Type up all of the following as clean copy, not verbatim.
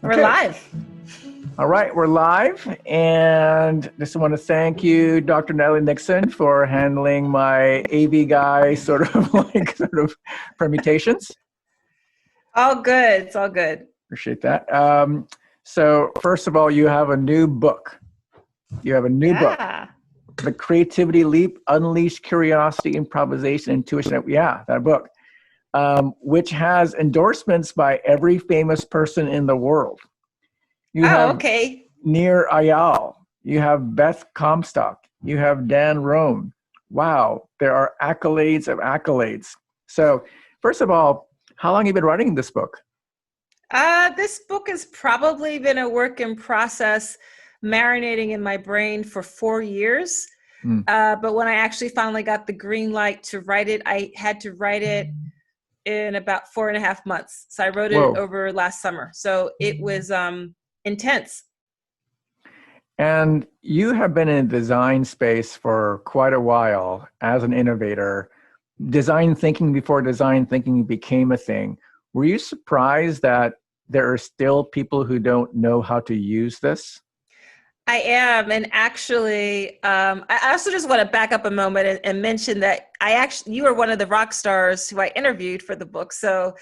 We're Okay. live. All right, we're live, and just want to thank you, Dr. Natalie Nixon, for handling my AV guy sort of permutations. All good. It's all good. Appreciate that. So first of all, you have a new book. Yeah. The Creativity Leap: Unleash Curiosity, Improvisation, Intuition. Yeah, that book, which has endorsements by every famous person in the world. You Oh, have okay. Nir Ayal, you have Beth Comstock, you have Dan Rohn. Wow, there are accolades of accolades. So first of all, how long have you been writing this book? This book has probably been a work in process, marinating in my brain for 4 years. But when I actually finally got the green light to write it, I had to write it in about 4.5 months. So I wrote it over last summer. So it was intense. And you have been in the design space for quite a while as an innovator. Design thinking before design thinking became a thing. Were you surprised that there are still people who don't know how to use this? I am. And actually, I also just want to back up a moment and mention that you are one of the rock stars who I interviewed for the book. So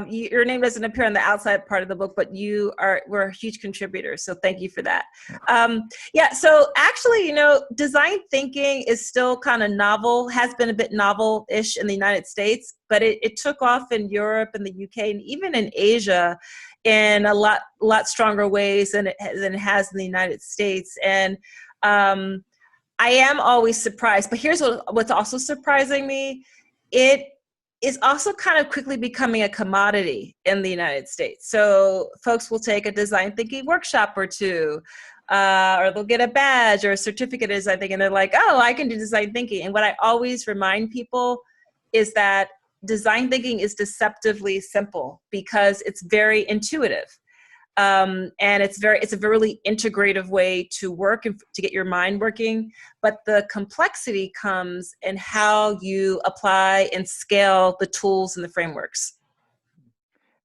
your name doesn't appear on the outside part of the book, but we're a huge contributor. So thank you for that. So actually, design thinking is still kind of novel, has been a bit novel-ish in the United States, but it took off in Europe and the UK and even in Asia in a lot stronger ways than it has in the United States. And I am always surprised, but here's what's also surprising me. It is also kind of quickly becoming a commodity in the United States. So folks will take a design thinking workshop or two, or they'll get a badge or a certificate in design thinking, and they're like, oh, I can do design thinking. And what I always remind people is that design thinking is deceptively simple because it's very intuitive. And it's a really integrative way to work and to get your mind working. But the complexity comes in how you apply and scale the tools and the frameworks.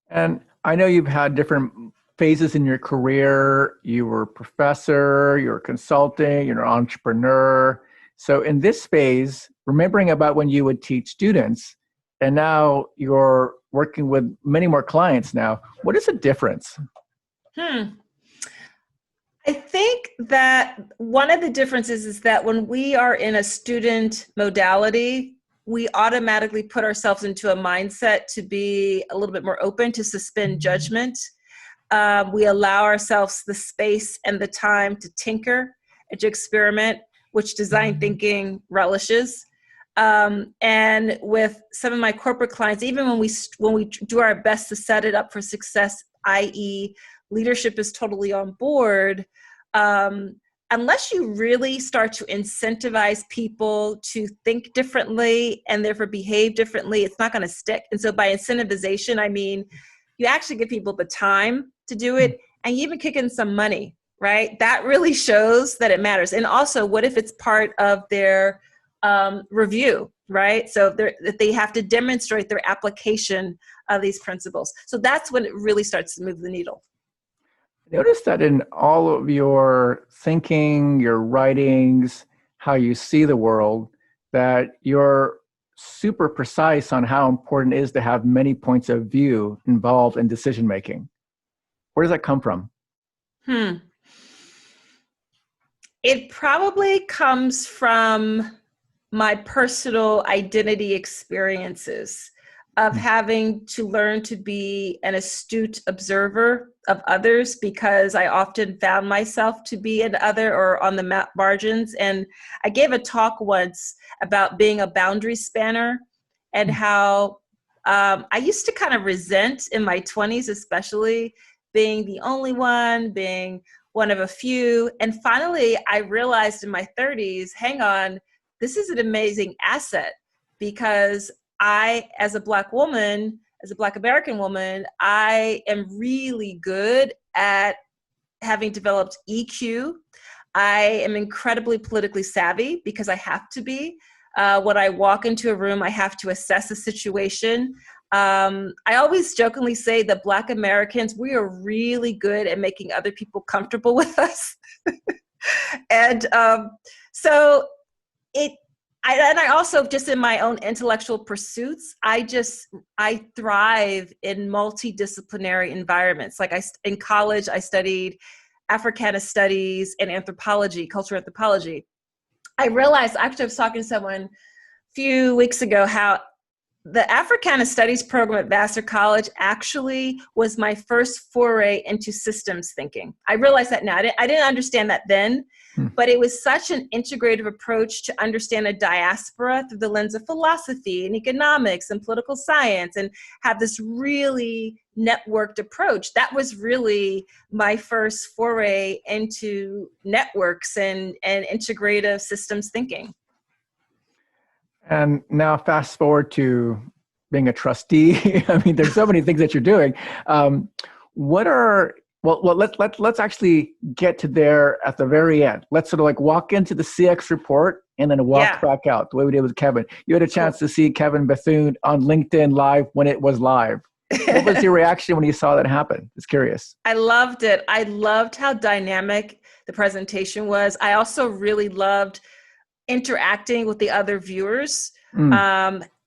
And I know you've had different phases in your career. You were a professor, you're a consulting, you're an entrepreneur. So in this phase, remembering about when you would teach students, and now you're working with many more clients now, what is the difference? I think that one of the differences is that when we are in a student modality, we automatically put ourselves into a mindset to be a little bit more open, to suspend judgment. We allow ourselves the space and the time to tinker and to experiment, which design thinking relishes. And with some of my corporate clients, even when we do our best to set it up for success, i.e., leadership is totally on board, unless you really start to incentivize people to think differently and therefore behave differently, it's not going to stick. And so by incentivization, I mean, you actually give people the time to do it, and you even kick in some money, right? That really shows that it matters. And also, what if it's part of their review, right? So that they have to demonstrate their application of these principles. So that's when it really starts to move the needle. Notice that in all of your thinking, your writings, how you see the world, that you're super precise on how important it is to have many points of view involved in decision making. Where does that come from? It probably comes from my personal identity experiences of having to learn to be an astute observer of others, because I often found myself to be an other or on the margins. And I gave a talk once about being a boundary spanner and how I used to kind of resent in my 20s, especially being the only one, being one of a few. And finally, I realized in my 30s, hang on, this is an amazing asset, because I, as a Black woman, as a Black American woman, I am really good at having developed EQ. I am incredibly politically savvy because I have to be. When I walk into a room, I have to assess a situation. I always jokingly say that Black Americans, we are really good at making other people comfortable with us. And so and I also, just in my own intellectual pursuits, I thrive in multidisciplinary environments. Like in college, I studied Africana studies and anthropology, cultural anthropology. I realized, actually, I was talking to someone a few weeks ago, how the Africana Studies program at Vassar College actually was my first foray into systems thinking. I realize that now. I didn't understand that then, but it was such an integrative approach to understand a diaspora through the lens of philosophy and economics and political science, and have this really networked approach. That was really my first foray into networks and integrative systems thinking. And now fast forward to being a trustee. I mean, there's so many things that you're doing. Let's actually get to there at the very end. Let's sort of like walk into the CX report and then walk back out the way we did with Kevin. You had a chance to see Kevin Bethune on LinkedIn Live when it was live. What was your reaction when you saw that happen? Just curious. I loved it. I loved how dynamic the presentation was. I also really loved interacting with the other viewers,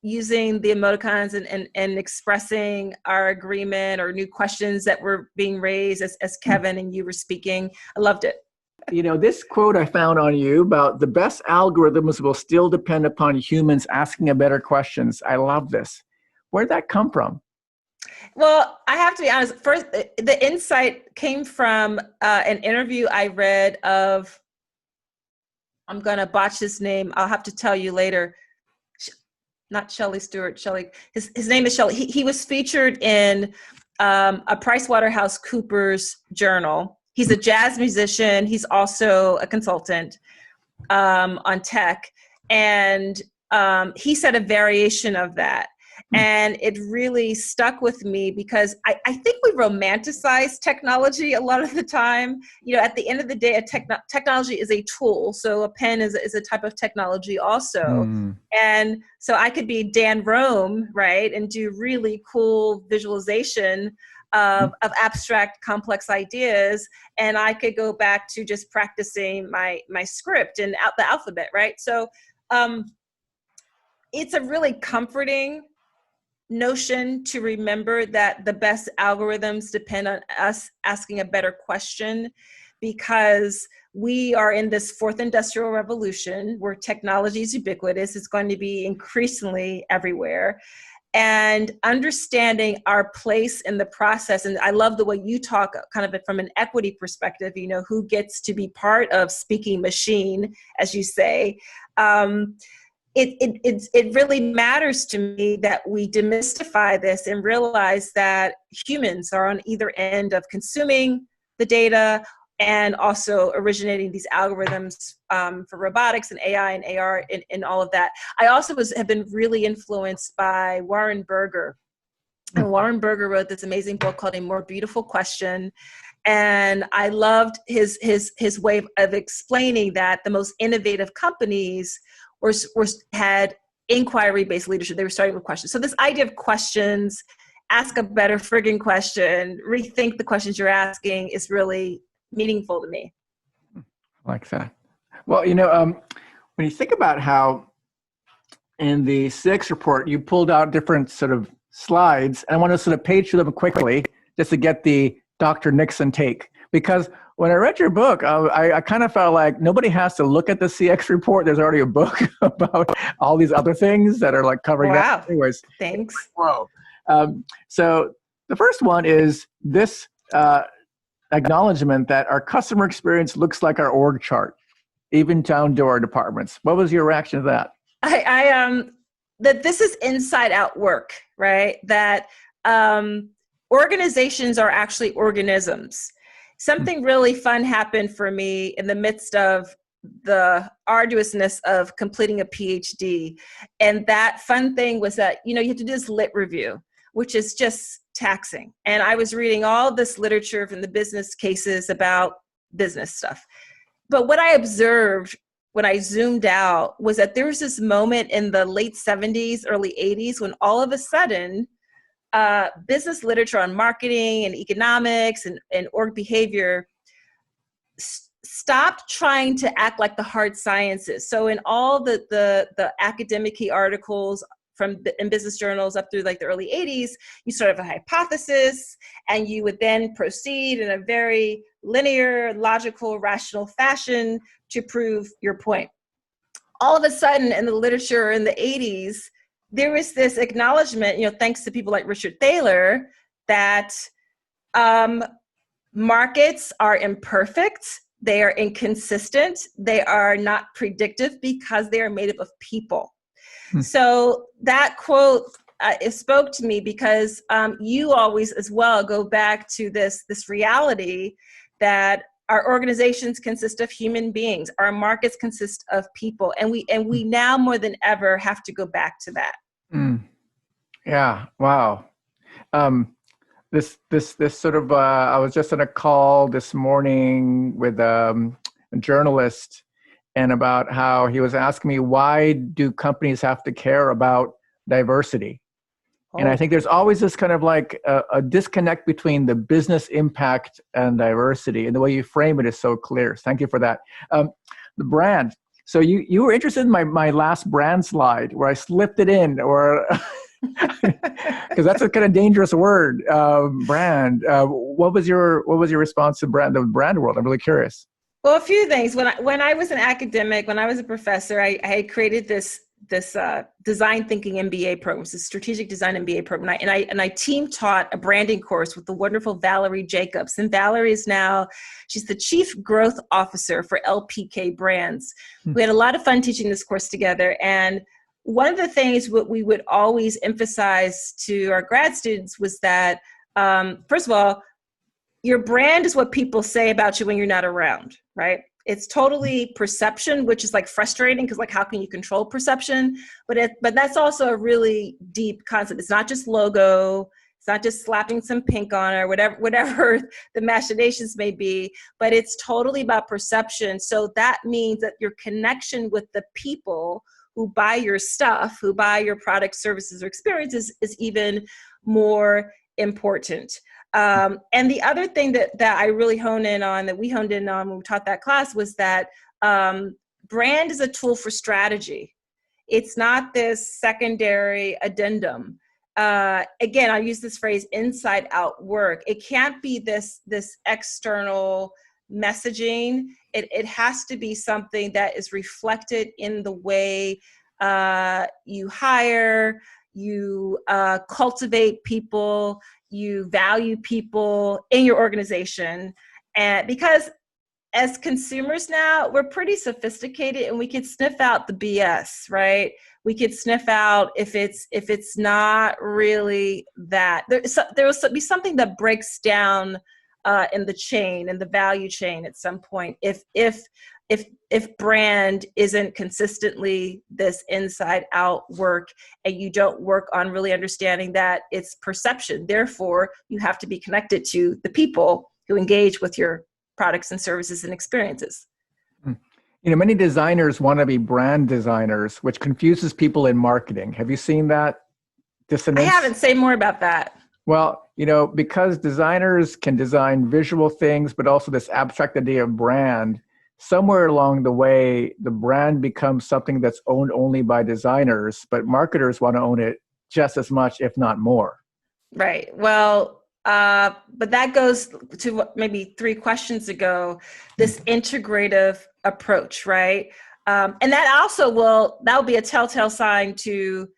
using the emoticons and expressing our agreement or new questions that were being raised as Kevin and you were speaking. I loved it. You know, this quote I found on you about the best algorithms will still depend upon humans asking a better questions. I love this. Where'd that come from? Well, I have to be honest. First, the insight came from an interview I read of, I'm going to botch his name. I'll have to tell you later. Not Shelley Stewart. Shelley. His name is Shelley. He was featured in a PricewaterhouseCoopers journal. He's a jazz musician. He's also a consultant on tech. And he said a variation of that. And it really stuck with me because I think we romanticize technology a lot of the time. You know, at the end of the day, technology is a tool. So a pen is a type of technology also. And so I could be Dan Rome, right, and do really cool visualization of abstract, complex ideas. And I could go back to just practicing my script and the alphabet, right? So it's a really comforting notion to remember that the best algorithms depend on us asking a better question, because we are in this fourth industrial revolution where technology is ubiquitous. It's going to be increasingly everywhere. And understanding our place in the process. And I love the way you talk kind of from an equity perspective, you know, who gets to be part of speaking machine, as you say. It really matters to me that we demystify this and realize that humans are on either end of consuming the data and also originating these algorithms for robotics and AI and AR and all of that. I also have been really influenced by Warren Berger. And Warren Berger wrote this amazing book called A More Beautiful Question. And I loved his way of explaining that the most innovative companies had inquiry-based leadership. They were starting with questions. So this idea of questions, ask a better friggin' question, rethink the questions you're asking is really meaningful to me. I like that. Well, you know, when you think about how in the CX report, you pulled out different sort of slides, and I want to sort of page through them quickly just to get the Dr. Nixon take. Because when I read your book, I kind of felt like nobody has to look at the CX report. There's already a book about all these other things that are like covering that. Anyways, thanks. Whoa. So the first one is this acknowledgement that our customer experience looks like our org chart, even down to our departments. What was your reaction to that? That this is inside out work, right? That organizations are actually organisms. Something really fun happened for me in the midst of the arduousness of completing a PhD. And that fun thing was that, you know, you have to do this lit review, which is just taxing. And I was reading all this literature from the business cases about business stuff. But what I observed when I zoomed out was that there was this moment in the late 70s, early 80s, when all of a sudden business literature on marketing and economics and org behavior stopped trying to act like the hard sciences. So in all the academic key articles in business journals up through like the early 80s, you sort of have a hypothesis, and you would then proceed in a very linear, logical, rational fashion to prove your point. All of a sudden in the literature in the 80s, there was this acknowledgement, thanks to people like Richard Thaler, that markets are imperfect, they are inconsistent, they are not predictive because they are made up of people. So that quote it spoke to me because you always as well go back to this reality that our organizations consist of human beings, our markets consist of people, and we now more than ever have to go back to that. Yeah. Wow. This sort of I was just on a call this morning with a journalist, and about how he was asking me, why do companies have to care about diversity? And I think there's always this kind of like a disconnect between the business impact and diversity, and the way you frame it is so clear. Thank you for that. The brand. So you were interested in my last brand slide where I slipped it in, or because that's a kind of dangerous word, brand. What was your response to the brand world? I'm really curious. Well, a few things. When I was an academic, when I was a professor, I had created this design thinking MBA program, this strategic design MBA program, and I team taught a branding course with the wonderful Valerie Jacobs. And Valerie she's the chief growth officer for LPK Brands. We had a lot of fun teaching this course together, and one of the things what we would always emphasize to our grad students was that, first of all, your brand is what people say about you when you're not around, right? It's totally perception, which is like frustrating because like, how can you control perception? But that's also a really deep concept. It's not just logo. It's not just slapping some pink on or whatever the machinations may be, but it's totally about perception. So that means that your connection with the people who buy your stuff, who buy your products, services, or experiences is even more important. And the other thing that I really that we honed in on when we taught that class was that brand is a tool for strategy. It's not this secondary addendum. Again, I use this phrase, inside out work. It can't be this external messaging. It has to be something that is reflected in the way you hire, you cultivate people, you value people in your organization. And because as consumers now, we're pretty sophisticated and we can sniff out the BS, right? We could sniff out if it's not really that. There will be something that breaks down in the chain, in the value chain at some point, if brand isn't consistently this inside out work, and you don't work on really understanding that it's perception. Therefore, you have to be connected to the people who engage with your products and services and experiences. Many designers want to be brand designers, which confuses people in marketing. Have you seen that dissonance? I haven't. Say more about that. Well, because designers can design visual things, but also this abstract idea of brand, somewhere along the way, the brand becomes something that's owned only by designers, but marketers want to own it just as much, if not more. Right. Well, but that goes to maybe 3 questions ago, this integrative approach, right? And that also that'll be a telltale sign to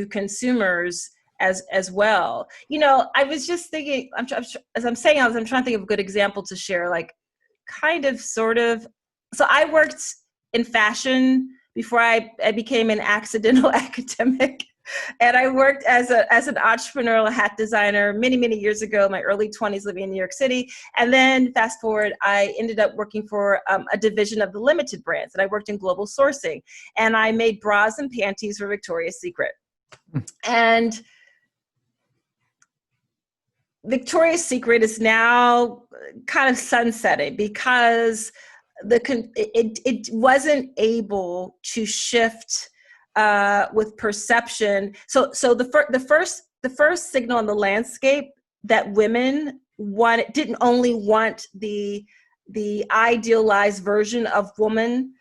consumers as well. I was just thinking, I'm trying to think of a good example to share, like kind of, sort of. So I worked in fashion before I became an accidental academic. And I worked as an entrepreneurial hat designer many, many years ago, my early 20s, living in New York City. And then fast forward, I ended up working for a division of the Limited brands, and I worked in global sourcing. And I made bras and panties for Victoria's Secret. And Victoria's Secret is now kind of sunsetting because it wasn't able to shift with perception. So the first the first signal in the landscape that women didn't only want the idealized version of woman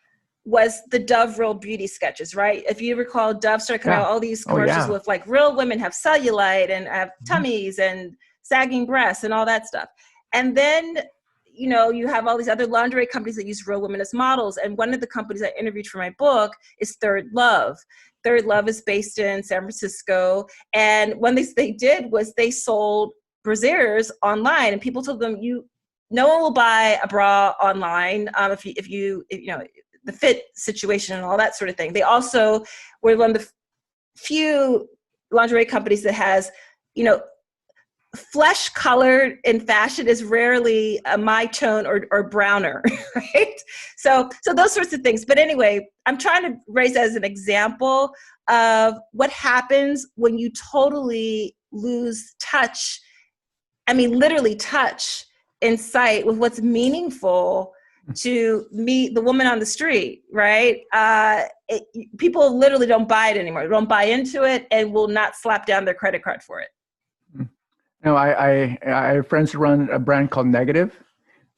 was the Dove Real Beauty sketches, right? If you recall, Dove started coming out all these commercials with like real women have cellulite and have tummies and sagging breasts and all that stuff. And then, you know, you have all these other lingerie companies that use real women as models. And one of the companies I interviewed for my book is Third Love. Third Love is based in San Francisco. And one thing they did was they sold brasiers online, and people told them, no one will buy a bra online if you know, the fit situation and all that sort of thing. They also were one of the few lingerie companies that has, you know, flesh colored in fashion is rarely a my tone or browner, right? So those sorts of things. But anyway, I'm trying to raise that as an example of what happens when you totally lose touch. I mean, literally touch in sight with what's meaningful to meet the woman on the street, right? People literally don't buy it anymore. They don't buy into it and will not slap down their credit card for it. No, I have friends who run a brand called Negative,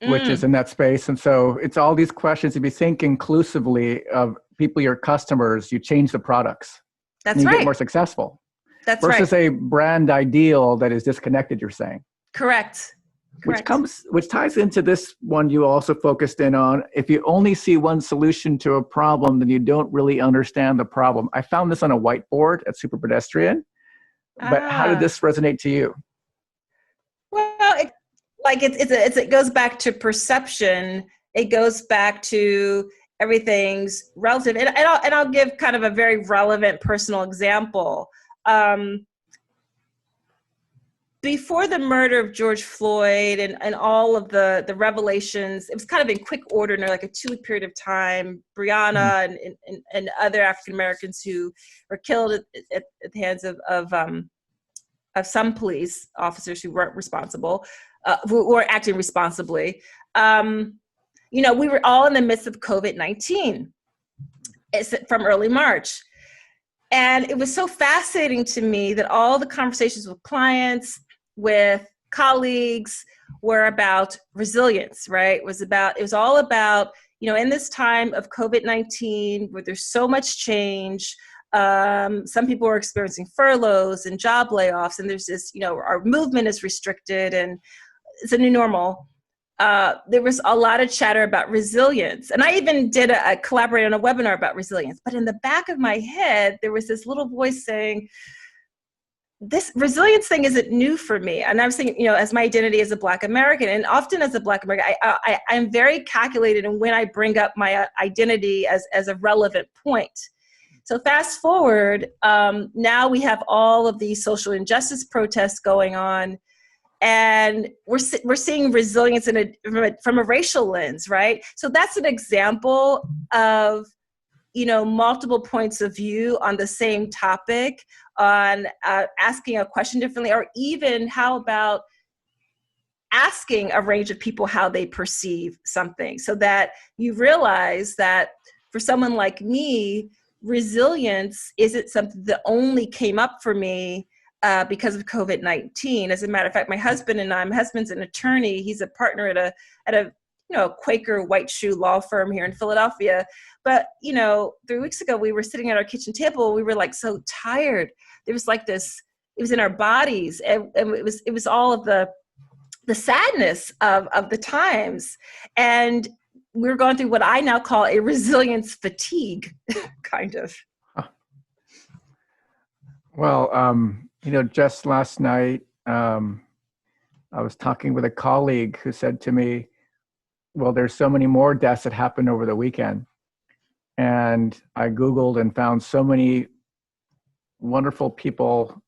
which is in that space. And so it's all these questions. If you think inclusively of people, your customers, you change the products. That's and you right. get more successful. That's versus right. a brand ideal that is disconnected, you're saying. Correct. Which ties into this one you also focused in on. If you only see one solution to a problem, then you don't really understand the problem. I found this on a whiteboard at Super Pedestrian, but how did this resonate to you? Well, it goes back to perception. It goes back to everything's relative. And I'll give kind of a very relevant personal example. Before the murder of George Floyd and all of the revelations, it was kind of in quick order, like a 2-week period of time. Breonna and other African Americans who were killed at the hands of some police officers who weren't responsible, who were acting responsibly. You know, we were all in the midst of COVID-19 from early March. And it was so fascinating to me that all the conversations with clients, with colleagues were about resilience, right? It was all about, you know, in this time of COVID-19 where there's so much change, some people are experiencing furloughs and job layoffs, and there's this, you know, our movement is restricted and it's a new normal. There was a lot of chatter about resilience. And I even did collaborate on a webinar about resilience. But in the back of my head, there was this little voice saying, this resilience thing isn't new for me. And I'm saying, you know, as my identity as a Black American, and often as a Black American, I'm very calculated in when I bring up my identity as a relevant point. So fast forward, now we have all of these social injustice protests going on, and we're seeing resilience from a racial lens, right? So that's an example of, you know, multiple points of view on the same topic, on asking a question differently, or even how about asking a range of people how they perceive something, so that you realize that for someone like me, resilience isn't something that only came up for me because of COVID-19. As a matter of fact, my husband's an attorney. He's a partner at a you know, Quaker white shoe law firm here in Philadelphia. But, you know, 3 weeks ago, we were sitting at our kitchen table. We were like so tired. There was like this, it was in our bodies. And it was all of the sadness of the times. And we were going through what I now call a resilience fatigue, kind of. Well, you know, just last night, I was talking with a colleague who said to me, well, there's so many more deaths that happened over the weekend. And I Googled and found so many wonderful people,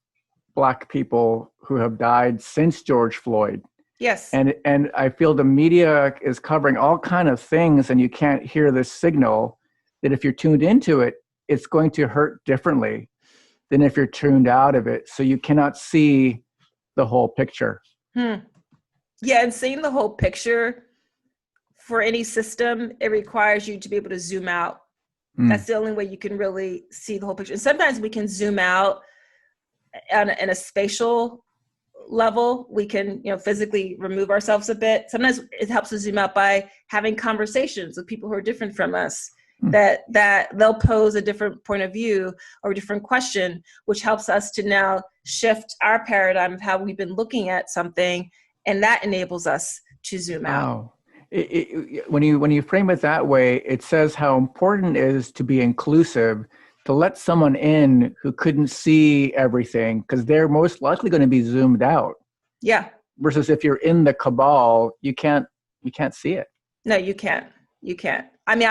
Black people who have died since George Floyd. Yes. And I feel the media is covering all kind of things, and you can't hear this signal that if you're tuned into it, it's going to hurt differently than if you're tuned out of it. So you cannot see the whole picture. Yeah, and seeing the whole picture for any system, it requires you to be able to zoom out. That's the only way you can really see the whole picture. And sometimes we can zoom out in a spatial level, we can, physically remove ourselves a bit. Sometimes it helps us zoom out by having conversations with people who are different from us, that they'll pose a different point of view or a different question, which helps us to now shift our paradigm of how we've been looking at something. And that enables us to zoom out. Wow. When you frame it that way, it says how important it is to be inclusive, to let someone in who couldn't see everything, because they're most likely going to be zoomed out. Yeah. Versus if you're in the cabal, you can't see it. No, you can't. You can't. I mean,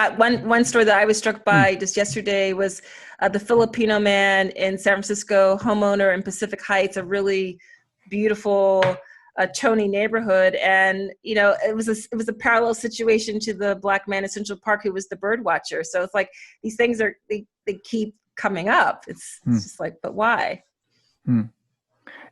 one story that I was struck by just yesterday was the Filipino man in San Francisco, homeowner in Pacific Heights, a really beautiful Tony neighborhood, and it was a parallel situation to the Black man in Central Park who was the bird watcher. So it's like these things they keep coming up. It's just like, but why?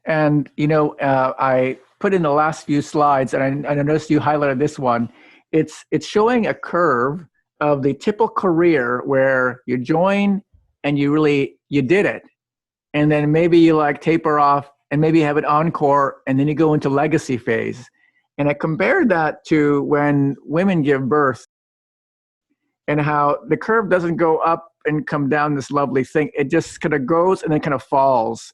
And I put in the last few slides, and I noticed you highlighted this one. It's showing a curve of the typical career where you join and you did it, and then maybe you like taper off and maybe have an encore, and then you go into legacy phase. And I compared that to when women give birth and how the curve doesn't go up and come down this lovely thing. It just kind of goes and then kind of falls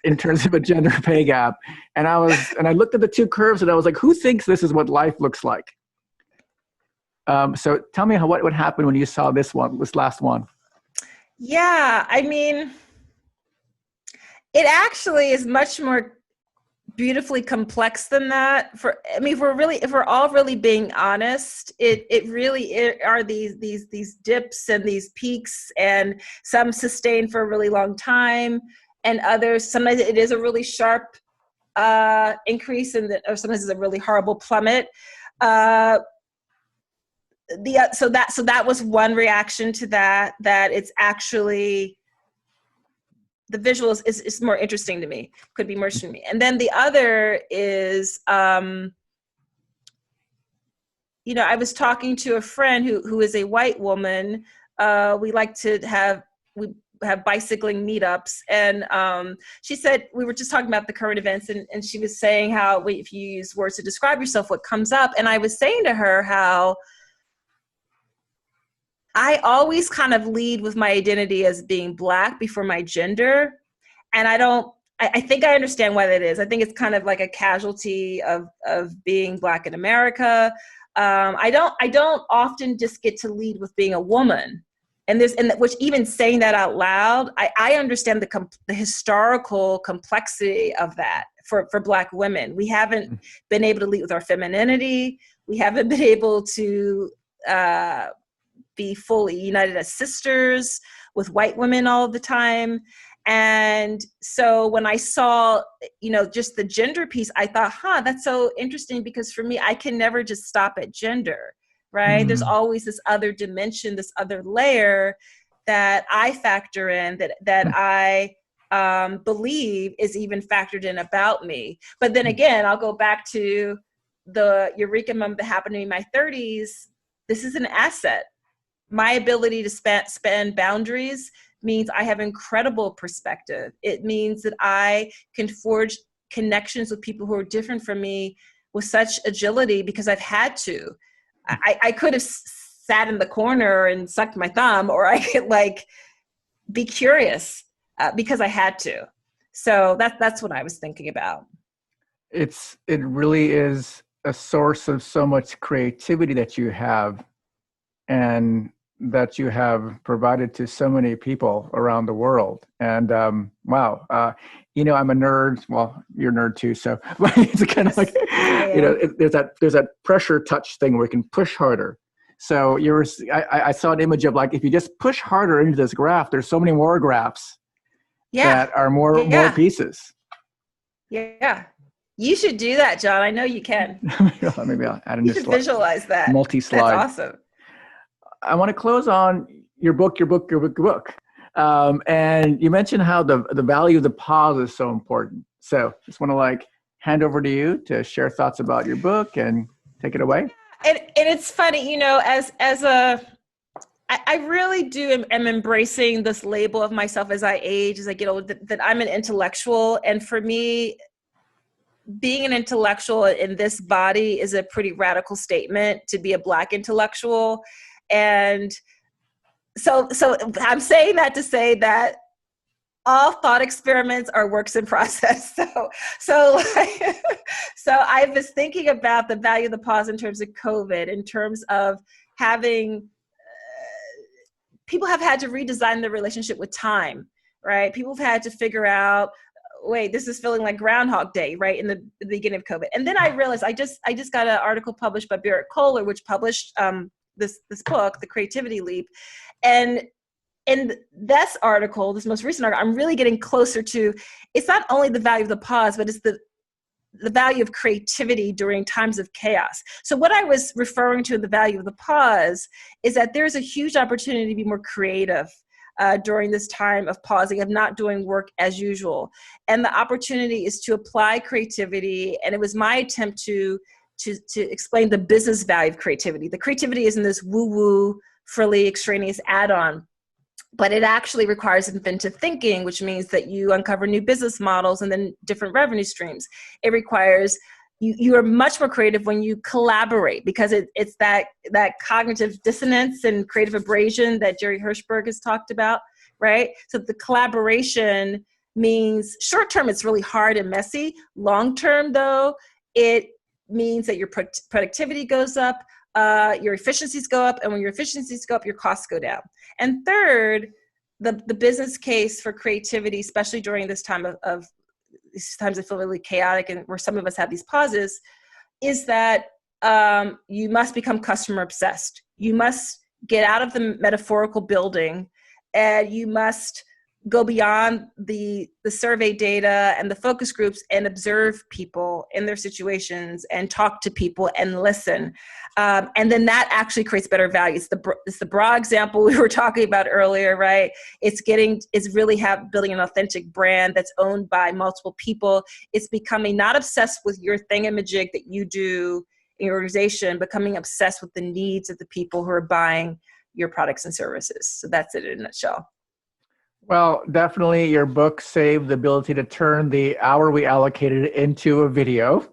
in terms of a gender pay gap. And I looked at the two curves and I was like, who thinks this is what life looks like? So tell me what would happen when you saw this last one. Yeah, I mean, it actually is much more beautifully complex than that. If we're all really being honest, it really are these dips and these peaks, and some sustain for a really long time, and others sometimes it is a really sharp increase, or sometimes it's a really horrible plummet. So that was one reaction to that it's actually, the visual is more interesting to me, could be more interesting to me. And then the other is, I was talking to a friend who is a white woman. We have bicycling meetups. And she said, we were just talking about the current events, and she was saying how if you use words to describe yourself, what comes up. And I was saying to her how I always kind of lead with my identity as being Black before my gender. And I think I understand why that is. I think it's kind of like a casualty of being Black in America. I don't often just get to lead with being a woman. And which even saying that out loud, I understand the historical complexity of that for Black women. We haven't been able to lead with our femininity. We haven't been able to be fully united as sisters with white women all the time. And so when I saw, just the gender piece, I thought, that's so interesting, because for me, I can never just stop at gender, right? There's always this other dimension, this other layer that I factor in, that I believe is even factored in about me. But then again, I'll go back to the eureka moment that happened to me in my 30s. This is an asset. My ability to span boundaries means I have incredible perspective. It means that I can forge connections with people who are different from me with such agility, because I've had to. I could have sat in the corner and sucked my thumb, or I could be curious because I had to. So that's what I was thinking about. It really is a source of so much creativity that you have, and that you have provided to so many people around the world. And wow, I'm a nerd. Well, you're a nerd too, so it's kind of like, there's that pressure touch thing where you can push harder. So I saw an image of if you just push harder into this graph, there's so many more graphs that are more pieces. Yeah. You should do that, John. I know you can. Maybe I'll add a new You should visualize that. Multi-slide. That's awesome. I want to close on your book. And you mentioned how the value of the pause is so important. So just want to hand over to you to share thoughts about your book and take it away. And it's funny, as I really am embracing this label of myself as I age, as I get older, that I'm an intellectual. And for me, being an intellectual in this body is a pretty radical statement, to be a Black intellectual. And so I'm saying that to say that all thought experiments are works in process. So I was thinking about the value of the pause in terms of COVID, in terms of having, people have had to redesign their relationship with time, right? People have had to figure out, wait, this is feeling like Groundhog Day, right? In the beginning of COVID. And then I realized I just got an article published by Barrett Kohler, which published this book, The Creativity Leap. And in this article, this most recent article, I'm really getting closer to, it's not only the value of the pause, but it's the value of creativity during times of chaos. So what I was referring to in the value of the pause is that there's a huge opportunity to be more creative during this time of pausing, of not doing work as usual. And the opportunity is to apply creativity. And it was my attempt to explain the business value of creativity. The creativity isn't this woo-woo, frilly, extraneous add-on, but it actually requires inventive thinking, which means that you uncover new business models and then different revenue streams. It requires, you are much more creative when you collaborate, because it's that cognitive dissonance and creative abrasion that Jerry Hirschberg has talked about, right? So the collaboration means short-term, it's really hard and messy. Long-term, though, it means that your productivity goes up, your efficiencies go up, and when your efficiencies go up, your costs go down. And third, the business case for creativity, especially during this time of these times that feel really chaotic and where some of us have these pauses, is that you must become customer obsessed. You must get out of the metaphorical building, and you must go beyond the survey data and the focus groups and observe people in their situations and talk to people and listen. And then that actually creates better value. It's the bra example we were talking about earlier, right? It's really building an authentic brand that's owned by multiple people. It's becoming not obsessed with your thingamajig that you do in your organization, becoming obsessed with the needs of the people who are buying your products and services. So that's it in a nutshell. Well, definitely your book saved the ability to turn the hour we allocated into a video.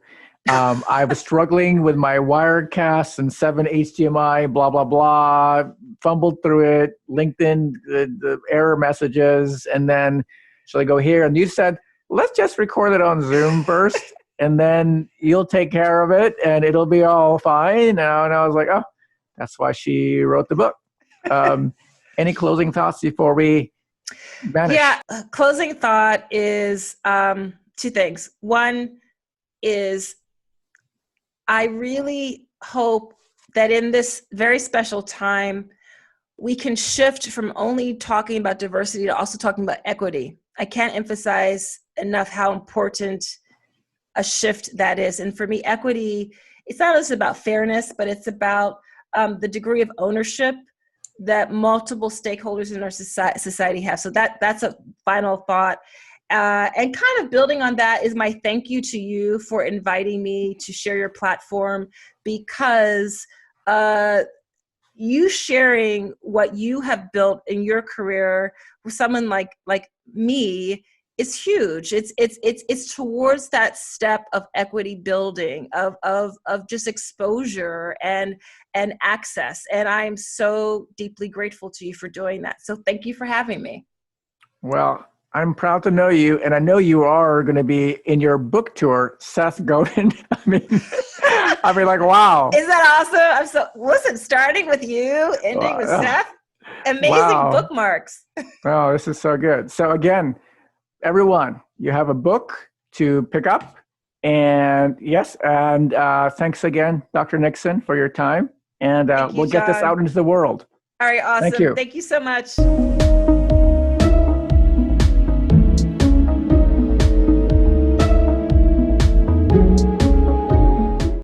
I was struggling with my Wirecast and 7 HDMI, blah, blah, blah, fumbled through it, LinkedIn, the error messages, and then, shall I go here? And you said, let's just record it on Zoom first, and then you'll take care of it, and it'll be all fine. And I was like, oh, that's why she wrote the book. Any closing thoughts before we vanish? Yeah, closing thought is two things. One is, I really hope that in this very special time, we can shift from only talking about diversity to also talking about equity. I can't emphasize enough how important a shift that is. And for me, equity, it's not just about fairness, but it's about the degree of ownership that multiple stakeholders in our society have. So that's a final thought. And kind of building on that is my thank you to you for inviting me to share your platform, because you sharing what you have built in your career with someone like me is huge. It's towards that step of equity building, of just exposure and access. And I'm so deeply grateful to you for doing that. So thank you for having me. Well, I'm proud to know you, and I know you are going to be in your book tour, Seth Godin. I mean, like, wow. Isn't that awesome? Listen, starting with you, ending with Seth, amazing bookmarks. Oh, this is so good. So again, everyone, you have a book to pick up. And yes, and thanks again, Dr. Nixon, for your time. And we'll get this out into the world. All right, awesome. Thank you. Thank you so much.